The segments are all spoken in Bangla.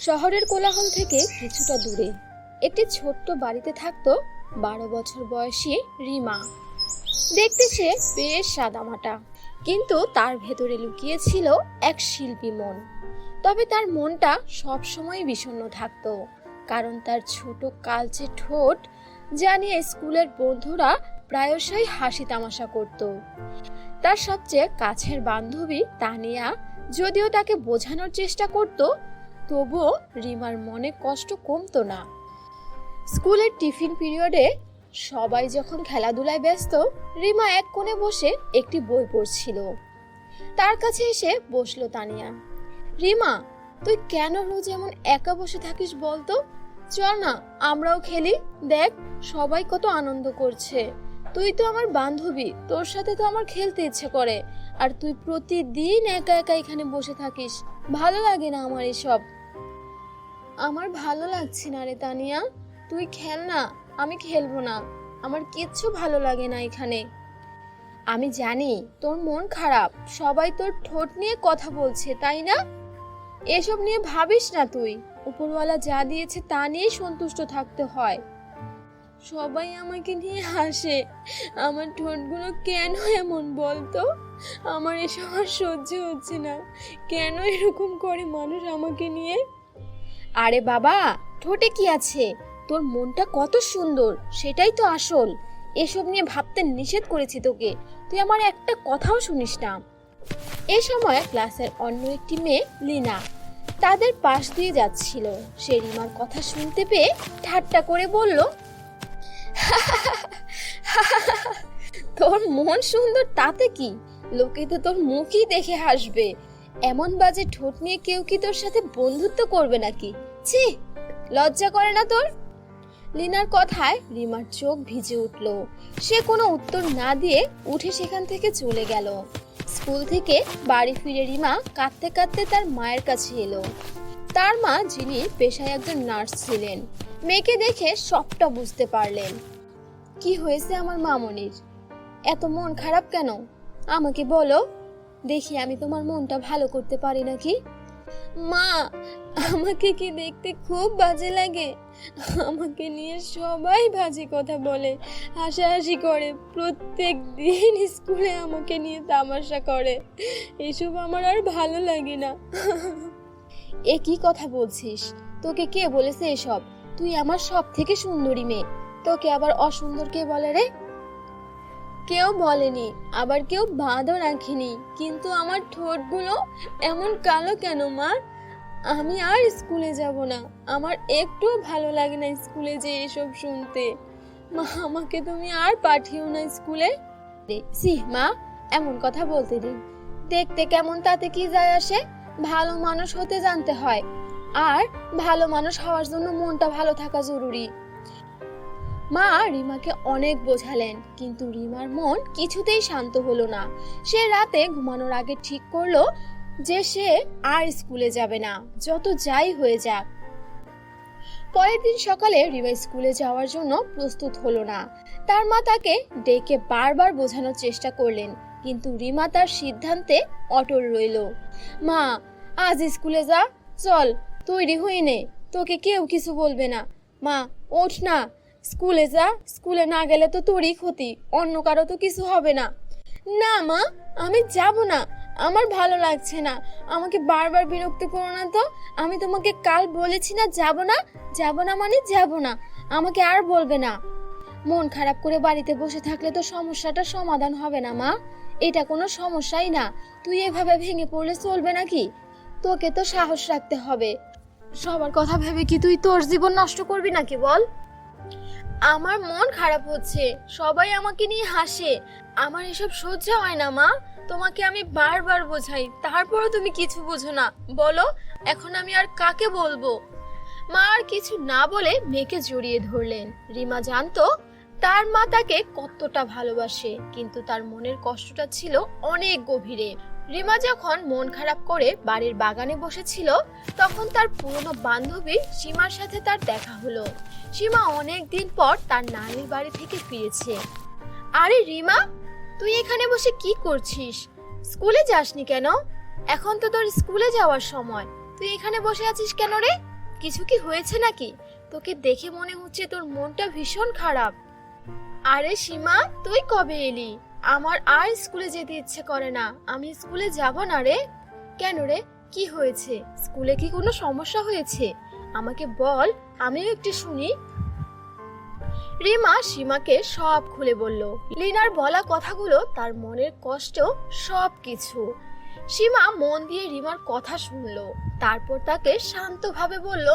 শহরের কোলাহল থেকে কিছুটা দূরে একটি ছোট্ট বাড়িতে থাকতো 12 বছর বয়সী রিমা। দেখতে সে বেশ সাদামাটা, কিন্তু তার ভেতরে লুকিয়ে ছিল এক শিল্পী মন। তবে তার মনটা সবসময় বিষণ্ণ থাকতো, কারণ তার ছোট কালচে ঠোঁট জানিয়ে স্কুলের বন্ধুরা প্রায়শই হাসি তামাশা করত। তার সবচেয়ে কাছের বান্ধবী তানিয়া যদিও তাকে বোঝানোর চেষ্টা করত, তবুও রিমার মনে কষ্ট কমতো না। স্কুলের টিফিন পিরিয়ডে সবাই যখন খেলাধুলায় ব্যস্ত, রিমা এক কোণে বসে একটি বই পড়ছিল। তার কাছে এসে বসলো তানিয়া। রিমা, তুই কেন রোজ এমন একা বসে থাকিস বলতো? চল না, আমরাও খেলি। দেখ, সবাই কত আনন্দ করছে। তুই তো আমার বান্ধবী, তোর সাথে তো আমার খেলতে ইচ্ছে করে, আর তুই প্রতিদিন একা একা এখানে বসে থাকিস। ভালো লাগে না আমার এসব। আমার ভালো লাগছে না রে তানিয়া, তুই খেল না। আমি খেলবো না, আমার কিচ্ছু ভালো লাগে না এখানে। আমি জানি তোর মন খারাপ, সবাই তোর ঠোঁট নিয়ে কথা বলছে, তাই না? এসব নিয়ে ভাবিস না তুই। উপরওয়ালা যা দিয়েছে তা নিয়ে সন্তুষ্ট থাকতে হয়। সবাই আমাকে নিয়ে হাসে, আমার ঠোঁটগুলো কেন এমন বলতো? আমার এসব আর সহ্য হচ্ছে না। কেন এরকম করে মানুষ আমাকে নিয়ে? আরে বাবা, ঠোঁটে কি আছে? তোর মনটা কত সুন্দর, সেটাই তো আসল। এসব নিয়ে ভাবতে নিষেধ করেছি তোকে, তুই আমার একটা কথাও শুনিস না। এ সময় ক্লাসের অন্য একটি মেয়ে লিনা তাদের পাশ দিয়ে যাচ্ছিল। সে রিমার কথা শুনতে পেয়ে ঠাট্টা করে বলল, তোর মন সুন্দর তাতে কি? লোকে তো তোর মুখই দেখে হাসবে। এমন বাজে ঠোঁট নিয়ে কেউ কি তোর সাথে বন্ধুত্ব করবে নাকি? ছি, লজ্জা করে না তোর? লিনার কথায় রিমার চোখ ভিজে উঠল। সে কোনো উত্তর না দিয়ে উঠে সেখান থেকে চলে গেল। স্কুল থেকে বাড়ি ফিরে রিমা কাঁদতে কাঁদতে তার মায়ের কাছে এলো। তার মা, যিনি পেশায় একজন নার্স ছিলেন, মেয়েকে দেখে সবটা বুঝতে পারলেন। কি হয়েছে আমার মামনির? এত মন খারাপ কেন? আমাকে বলো, দেখি আমি তোমার মনটা ভালো করতে পারি নাকি। মা, আমাকে কি দেখতে খুব বাজে লাগে? আমাকে নিয়ে সবাই বাজে কথা বলে, হাসাহাসি করে, প্রত্যেক দিন স্কুলে আমাকে নিয়ে তামাশা করে। এসব আমার আর ভালো লাগে না। এ কি কথা বলছিস? তোকে কে বলেছে এসব? তুই আমার সব থেকে সুন্দরী মেয়ে, তোকে আবার অসুন্দর কে বলে রে? কেউ বলেনি, আবার কেউ বাদও রাখেনি, কিন্তু আমার ঠোঁটগুলো এমন কালো কেন মা? আমি আর স্কুলে যাব না। আমার একটু ভালো লাগে না স্কুলে যে এসব শুনতে। মা, আমাকে তুমি আর পাঠিও না স্কুলে। সি মা, এমন কথা বলতে দিন। দেখতে কেমন তাতে কি যায় আসে? ভালো মানুষ হতে জানতে হয়, আর ভালো মানুষ হওয়ার জন্য মনটা ভালো থাকা জরুরি। মা রিমাকে অনেক বোঝালেন, কিন্তু রিমার মন কিছুতেই শান্ত হলো না। সে রাতে ঘুমানোর আগে ঠিক করলো যে সে আর স্কুলে যাবে না, যত যাই হয়ে যাক। পরের দিন সকালে রিমা স্কুলে যাওয়ার জন্য প্রস্তুত হলো না। তার মা তাকে ডেকে বারবার বোঝানোর চেষ্টা করলেন, কিন্তু রিমা তার সিদ্ধান্তে অটল রইল। মা, আজ স্কুলে যা, চল, তৈরি হয়ে নে, তোকে কেউ কিছু বলবে না। মা, ওঠ না, স্কুলে যা। স্কুলে না গেলে তো তোরই ক্ষতি, অন্য কারো তো কিছু হবে না। না মা, আমি যাব না, আমার ভালো লাগছে না। আমাকে বারবার বিরক্ত করো না তো। আমি তোমাকে কাল বলেছি না যাব না, যাব না মানে যাব না। আমাকে আর বলবে না। মন খারাপ করে বাড়িতে বসে থাকলে তো সমস্যাটা সমাধান হবে না মা। এটা কোনো সমস্যাই না। তুই এভাবে ভেঙে পড়লে চলবে নাকি? তোকে তো সাহস রাখতে হবে। সবার কথা ভেবে কি তুই তোর জীবন নষ্ট করবি নাকি বল? আমার মন খারাপ হচ্ছে, সবাই আমাকে নিয়ে হাসে। আমার এসব সহ্য হয় না মা। তোমাকে আমি বারবার বোঝাই, তারপরও তুমি কিছু বোঝো না। বলো, এখন আমি আর কাকে বলবো? মা আর কিছু না বলে মেয়েকে জড়িয়ে ধরলেন। রিমা জানতো তার মা তাকে কতটা ভালোবাসে, কিন্তু তার মনের কষ্টটা ছিল অনেক গভীরে। রিমা যখন মন খারাপ করে বাড়ির বাগানে বসেছিল, তখন তার পুরনো বান্ধবী সীমার সাথে তার দেখা হলো। সীমা অনেক দিন পর তার নানির বাড়ি থেকে ফিরেছে। আরে রিমা, তুই এখানে বসে কি করছিস? স্কুলে যাসনি কেন? এখন তো তোর স্কুলে যাওয়ার সময়, তুই এখানে বসে আছিস কেন রে? কিছু কি হয়েছে নাকি? তোকে দেখে মনে হচ্ছে তোর মনটা ভীষণ খারাপ। আরে সীমা, তুই কবে এলি? আমার আর স্কুলে যেতে ইচ্ছে করে না। আমি স্কুলে যাব না রে। কেন রে, কি হয়েছে? স্কুলে কি কোনো সমস্যা হয়েছে? আমাকে বল, আমিও একটু শুনি। রিমা সীমাকে সব খুলে বলল। লিনার বলা কথাগুলো, তার মনের কষ্ট, সবকিছু। সীমা মন দিয়ে রিমার কথা শুনলো, তারপর তাকে শান্তভাবে বলল,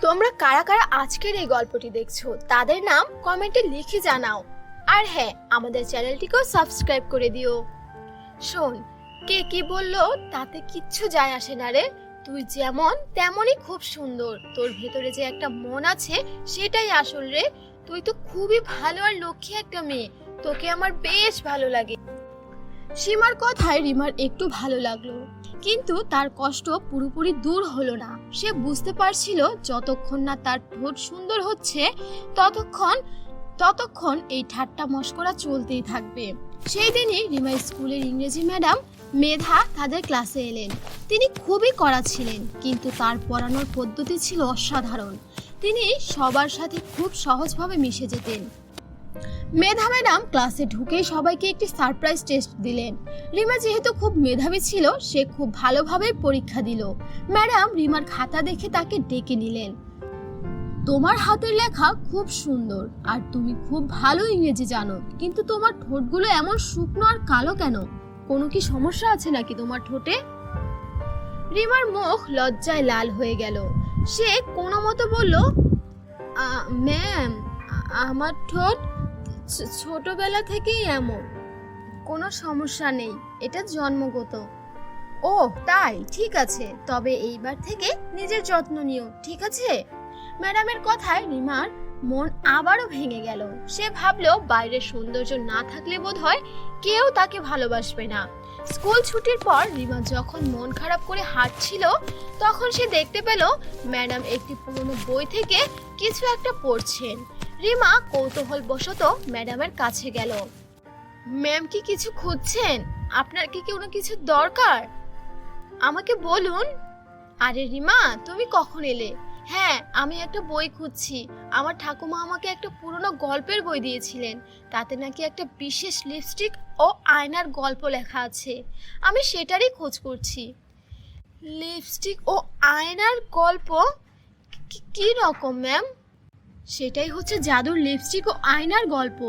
তোমরা কারা কারা আজকের এই গল্পটি দেখছো তাদের নাম কমেন্টে লিখে জানাও। আর হ্যাঁ, আমাদের চ্যানেলটিকেও সাবস্ক্রাইব করে দিও। শোন, কে কি বললো তাতে কিচ্ছু যায় আসে না রে। তুই যেমন তেমনই খুব সুন্দর। তোর ভেতরে যে একটা মন আছে সেটাই আসল রে। তুই তো খুবই ভালো আর লক্ষ্মী একটা মেয়ে। তোকে আমার বেশ ভালো লাগে। সীমার কথায় রিমার একটু ভালো লাগলো, কিন্তু তার কষ্ট পুরোপুরি দূর হলো না। সে বুঝতে পারছিল যতক্ষণ না তার ঠোঁট সুন্দর হচ্ছে ততক্ষণ এই ঠাট্টা মশকরা চলতেই থাকবে। সেই দিনই রিমা স্কুলের ইংরেজি ম্যাডাম মেধা তাদের ক্লাসে এলেন। তিনি খুবই কড়া ছিলেন, কিন্তু তার পড়ানোর পদ্ধতি ছিল অসাধারণ। তিনি সবার সাথে খুব সহজভাবে মিশে যেতেন। মেধা ম্যাডাম ক্লাসে ঢুকেই সবাইকে একটি সারপ্রাইজ টেস্ট দিলেন। রিমা যেহেতু খুব মেধাবী ছিল, সে খুব ভালোভাবে পরীক্ষা দিল। ম্যাডাম রিমার খাতা দেখে তাকে ডেকে নিলেন। তোমার হাতের লেখা খুব সুন্দর আর তুমি খুব ভালো ইংরেজি জানো, কিন্তু তোমার ঠোঁটগুলো এমন শুকনো আর কালো কেন? কোনো কি সমস্যা আছে নাকি তোমার ঠোঁটে? রিমার মুখ লজ্জায় লাল হয়ে গেল। সে কোনো মতো বলল, ম্যাম, আমার ঠোঁট ছোটবেলা থেকেই এমন। কোনো সমস্যা নেই, এটা জন্মগত। ও তাই, ঠিক আছে, তবে এইবার থেকে নিজের যত্ন নিও, ঠিক আছে? ম্যাডামের কথায় রিমার মন আবারও ভেঙে গেল। সে ভাবলো বাইরের সৌন্দর্য না থাকলে বোধহয় কেউ তাকে ভালোবাসবে না। স্কুল ছুটির পর রিমা যখন মন খারাপ করে হাঁটছিল, তখন সে দেখতে পেল ম্যাডাম একটি পুরনো বই থেকে কিছু একটা পড়ছেন। রিমা কৌতূহলবশত ম্যাডামের কাছে গেল। ম্যাম কি কিছু খুঁজছেন? আপনার কি কোনো কিছু দরকার? আমাকে বলুন। আরে রিমা, তুমি কখন এলে? হ্যাঁ, আমি একটা বই খুঁজছি। আমার ঠাকুমা আমাকে একটা পুরনো গল্পের বই দিয়েছিলেন। তাতে নাকি একটা বিশেষ লিপস্টিক ও আয়নার গল্প লেখা আছে। আমি সেটারই খোঁজ করছি। লিপস্টিক ও আয়নার গল্প? কি রকম ম্যাম? সেটাই হচ্ছে জাদুর লিপস্টিক ও আয়নার গল্প।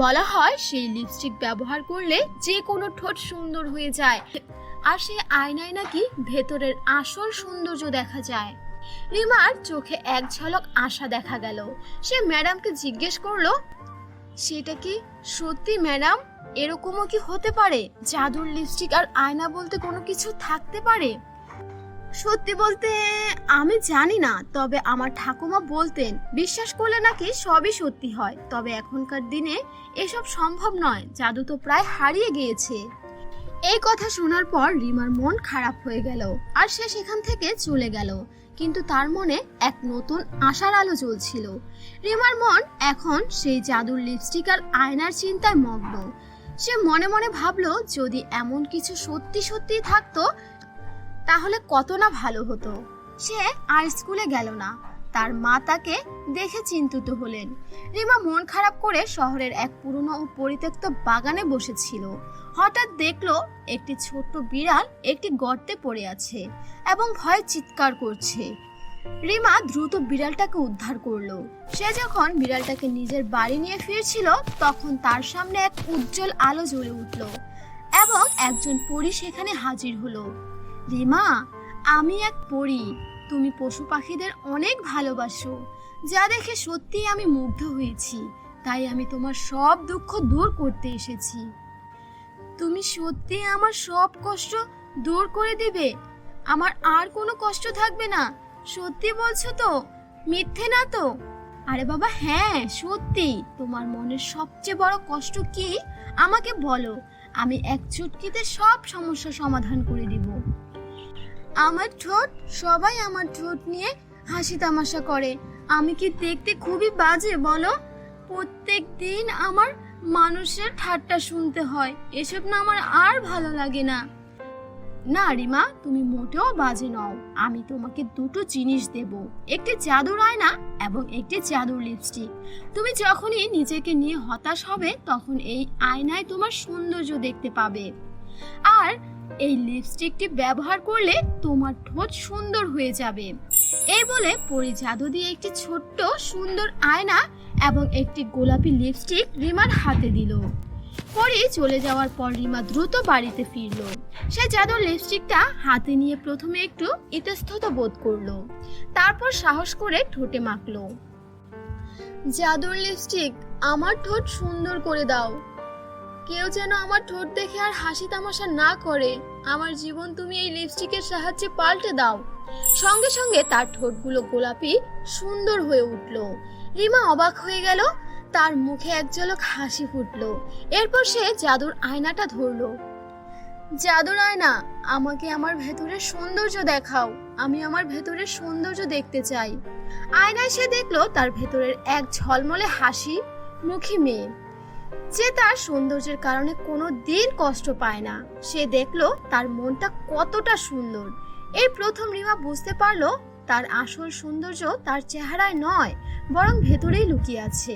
বলা হয় সেই লিপস্টিক ব্যবহার করলে যে কোনো ঠোঁট সুন্দর হয়ে যায়, আর সেই আয়নায় নাকি ভেতরের আসল সৌন্দর্য দেখা যায়। রিমার চোখে এক ঝলক আশা দেখা গেল। সে ম্যাডামকে জিজ্ঞেস করলো, সেটা কি সত্যি ম্যাডাম? এরকমও কি হতে পারে? জাদুর লিপস্টিক আর আয়না বলতে কোনো কিছু থাকতে পারে? সত্যি বলতে আমি জানি না, তবে আমার ঠাকুমা বলতেন বিশ্বাস করলে নাকি সবই সত্যি হয়। তবে এখনকার দিনে এসব সম্ভব নয়, জাদু তো প্রায় হারিয়ে গিয়েছে। এই কথা শোনার পর রিমার মন খারাপ হয়ে গেল, আর সে সেখান থেকে চলে গেল। কিন্তু তার মনে এক নতুন আশার আলো জ্বলছিল। রিমার মন এখন সেই জাদুর লিপস্টিক আর আয়নার চিন্তায় মগ্ন। সে মনে মনে ভাবলো, যদি এমন কিছু সত্যি সত্যি থাকতো তাহলে কত না ভালো হতো। সে আর স্কুলে গেল না। তার মা তাকে দেখে চিন্তিত হলেন। রিমা মন খারাপ করে শহরের এক পুরনো ও পরিত্যক্ত বাগানে বসেছিল। হঠাৎ দেখলো একটি ছোট্ট বিড়াল একটি গর্তে পড়ে আছে এবং ভয়ে চিৎকার করছে। রিমা দ্রুত বিড়ালটাকে উদ্ধার করলো। সে যখন বিড়ালটাকে নিজের বাড়ি নিয়ে ফিরছিল, তখন তার সামনে এক উজ্জ্বল আলো জ্বলে উঠল এবং একজন পরী সেখানে হাজির হলো। রিমা, আমি এক পরী। তুমি পশু পাখিদের অনেক ভালোবাসো, যা দেখে সত্যি আমি মুগ্ধ হয়েছি। তাই আমি তোমার সব দুঃখ দূর করতে এসেছি। তুমি সত্যি আমার সব কষ্ট দূর করে দিবে? আমার আর কোনো কষ্ট থাকবে না? সত্যি বলছো তো? মিথ্যে না তো? আরে বাবা হ্যাঁ, সত্যি। তোমার মনের সবচেয়ে বড় কষ্ট কি আমাকে বলো, আমি এক চুটকিতে সব সমস্যা সমাধান করে দিব। আমার ঠোঁট, সবাই আমার ঠোঁট নিয়ে হাসি তামাশা করে। আমি কি দেখতে খুবই বাজে বলো? প্রত্যেক দিন আমার মানুষের ঠাট্টা শুনতে হয়। এসব না আমার আর ভালো লাগে না। না রিমা, তুমি মোটেও বাজে নও। আমি তোমাকে দুটো জিনিস দেব, একটি জাদুর আয়না এবং একটি জাদুর লিপস্টিক। তুমি যখনই নিজেকে নিয়ে হতাশ হবে তখন এই আয়নায় তোমার সৌন্দর্য দেখতে পাবে, আর এই লিপস্টিকটি ব্যবহার করলে তোমার ঠোঁট সুন্দর হয়ে যাবে। এই বলে পরি জাদু দিয়ে একটি ছোট্ট সুন্দর আয়না এবং একটি গোলাপি লিপস্টিক রিমার হাতে দিল। পরি চলে যাওয়ার পর রিমা দ্রুত বাড়িতে ফিরল। সে জাদুর লিপস্টিকটা হাতে নিয়ে প্রথমে একটু ইতস্তত বোধ করলো, তারপর সাহস করে ঠোঁটে মাখলো। জাদুর লিপস্টিক, আমার ঠোঁট সুন্দর করে দাও। কেউ যেন আমার ঠোঁট দেখে আর হাসি তামাশা না করে। আমার জীবন তুমি এই লিপস্টিকের সাহায্যে পাল্টে দাও। সঙ্গে সঙ্গে তার ঠোঁটগুলো গোলাপি সুন্দর হয়ে উঠল। রিমা অবাক হয়ে গেল, তার মুখে এক ঝলক হাসি ফুটলো। এরপর সে জাদুর আয়নাটা ধরলো। জাদুর আয়না, আমাকে আমার ভেতরের সৌন্দর্য দেখাও। আমি আমার ভেতরের সৌন্দর্য দেখতে চাই। আয়নায় সে দেখলো তার ভেতরের এক ঝলমলে হাসি মুখী মেয়ে, যে তার সৌন্দর্যের কারণে কোনো দিন কষ্ট পায় না। সে দেখলো তার মনটা কতটা সুন্দর। এই প্রথম রিমা বুঝতে পারলো তার আসল সৌন্দর্য তার চেহারায় নয়, বরং ভেতরেই লুকিয়ে আছে।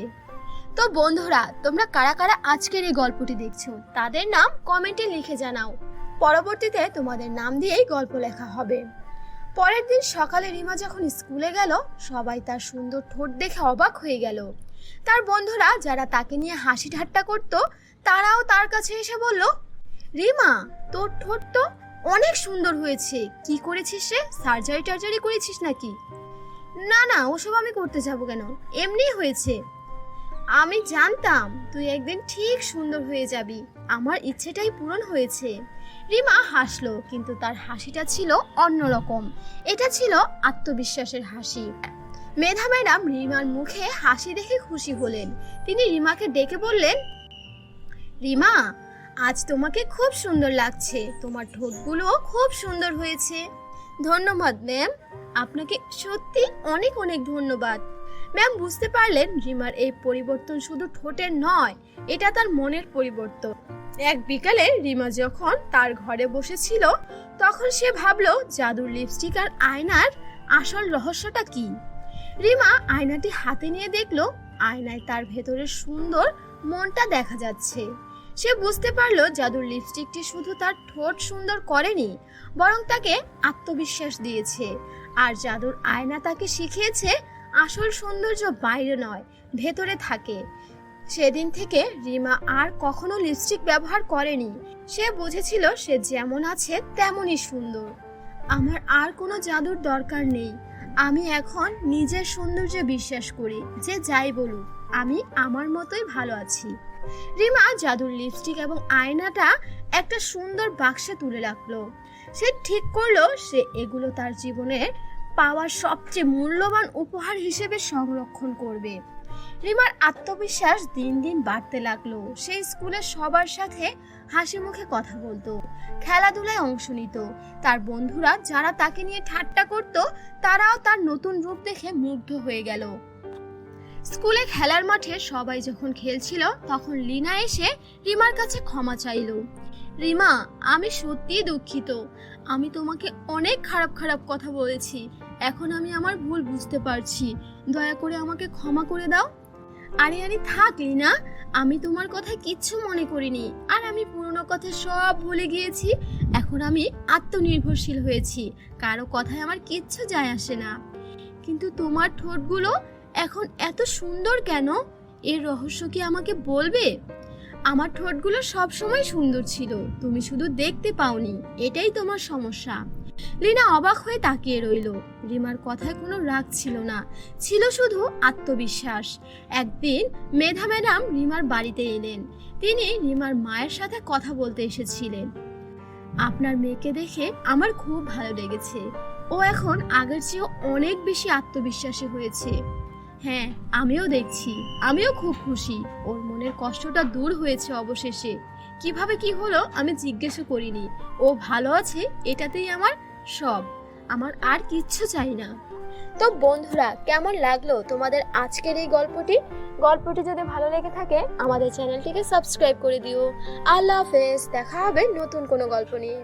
তো বন্ধুরা, তোমরা কারা কারা আজকের এই গল্পটি দেখছো তাদের নাম কমেন্টে লিখে জানাও। পরবর্তীতে তোমাদের নাম দিয়েই গল্প লেখা হবে। পরের দিন সকালে রিমা যখন স্কুলে গেল, সবাই তার সুন্দর ঠোঁট দেখে অবাক হয়ে গেল। তার বন্ধুরা যারা তাকে নিয়ে হাসি ঠাট্টা করত, তারাও তার কাছে এসে বলল, রিমা, তোর ঠোঁট তো অনেক সুন্দর হয়েছে। কি করেছিস রে? সার্জারি টার্জারি করেছিস নাকি? না না, ওসব আমি করতে যাবো কেন, এমনি হয়েছে। আমি জানতাম তুই একদিন ঠিক সুন্দর হয়ে যাবি। আমার ইচ্ছেটাই পূরণ হয়েছে। রিমা হাসলো, কিন্তু তার হাসিটা ছিল অন্যরকম। এটা ছিল আত্মবিশ্বাসের হাসি। মেধা ম্যাডাম রিমার মুখে হাসি দেখে খুশি হলেন। তিনি রিমাকে ডেকে বললেন, রিমা, আজ তোমাকে খুব সুন্দর লাগছে। তোমার ঠোঁটগুলো খুব সুন্দর হয়েছে। ধন্যবাদ ম্যাম, আপনাকে সত্যি অনেক অনেক ধন্যবাদ। ম্যাম বুঝতে পারলেন রিমার এই পরিবর্তন শুধু ঠোঁটের নয়, এটা তার মনের পরিবর্তন। এক বিকালে রিমা যখন তার ঘরে বসেছিল, তখন সে ভাবলো জাদুর লিপস্টিক আর আয়নার আসল রহস্যটা কি। রিমা আয়নাটি হাতে নিয়ে দেখলো, আয়নায় তার ভেতরের সুন্দর মনটা দেখা যাচ্ছে। সে বুঝতে পারলো জাদুর লিপস্টিকটি শুধু তার ঠোঁট সুন্দর করেনি, বরং তাকে আত্মবিশ্বাস দিয়েছে। আর জাদুর আয়না তাকে শিখিয়েছে আসল সৌন্দর্য বাইরে নয়, ভেতরে থাকে। সেদিন থেকে রিমা আর কখনো লিপস্টিক ব্যবহার করেনি। সে বুঝেছিল সে যেমন আছে তেমনই সুন্দর। আমার আর কোনো জাদুর দরকার নেই। আমি এখন নিজের সৌন্দর্যে বিশ্বাস করি। যে যাই বলুক, আমি আমার মতোই ভালো আছি। রিমা জাদুর লিপস্টিক এবং আয়নাটা একটা সুন্দর বাক্সে তুলে রাখলো। সে ঠিক করলো সে এগুলো তার জীবনে পাওয়ার সবচেয়ে মূল্যবান উপহার হিসেবে সংরক্ষণ করবে। রিমার আত্মবিশ্বাস দিন দিন বাড়তে লাগলো। সে স্কুলের সবার সাথে হাসি মুখে কথা বলতো, খেলাধুলায় অংশ নিত। তার বন্ধুরা যারা তাকে নিয়ে ঠাট্টা করত, তারাও তার নতুন রূপ দেখে মুগ্ধ হয়ে গেল। স্কুলে খেলার মাঠে সবাই যখন খেলছিল, তখন লিনা এসে রিমার কাছে ক্ষমা চাইল। রিমা, আমি সত্যিই দুঃখিত। আমি তোমাকে অনেক খারাপ খারাপ কথা বলেছি। এখন আমি আমার ভুল বুঝতে পারছি। দয়া করে আমাকে ক্ষমা করে দাও। আরে আরে থাক লিনা, আমি তোমার কথা কিচ্ছু মনে করিনি। আর আমি পুরনো কথা সব ভুলে গিয়েছি। এখন আমি আত্মনির্ভরশীল হয়েছি। কারো কথায় আমার কিচ্ছু যায় আসে না। কিন্তু তোমার ঠোঁটগুলো এখন এত সুন্দর কেন? এর রহস্য কি আমাকে বলবে? আমার ঠোঁটগুলো সবসময় সুন্দর ছিল, তুমি শুধু দেখতে পাওনি। এটাই তোমার সমস্যা। লিনা অবাক হয়ে তাকিয়ে রইল। রিমার কথায় কোনো রাগ ছিল না, ছিল শুধু আত্মবিশ্বাস। একদিন মেধা ম্যাডাম রিমার বাড়িতে এলেন। তিনি রিমার মায়ের সাথে কথা বলতে এসেছিলেন। আপনার মেয়েকে দেখে আমার খুব ভালো লেগেছে। ও এখন আগের চেয়ে অনেক বেশি আত্মবিশ্বাসী হয়েছে। হ্যাঁ, আমিও দেখছি। আমিও খুব খুশি। ওর মনের কষ্টটা দূর হয়েছে অবশেষে। কিভাবে কি হলো আমি জিজ্ঞেসও করিনি। ও ভালো আছে, এটাতেই আমার সব। আমার আর কিচ্ছু চাই না। তো বন্ধুরা, কেমন লাগলো তোমাদের আজকের এই গল্পটি যদি ভালো লেগে থাকে আমাদের চ্যানেলটিকে সাবস্ক্রাইব করে দিও। আল্লাহ হাফেজ। দেখা হবে নতুন কোনো গল্প নিয়ে।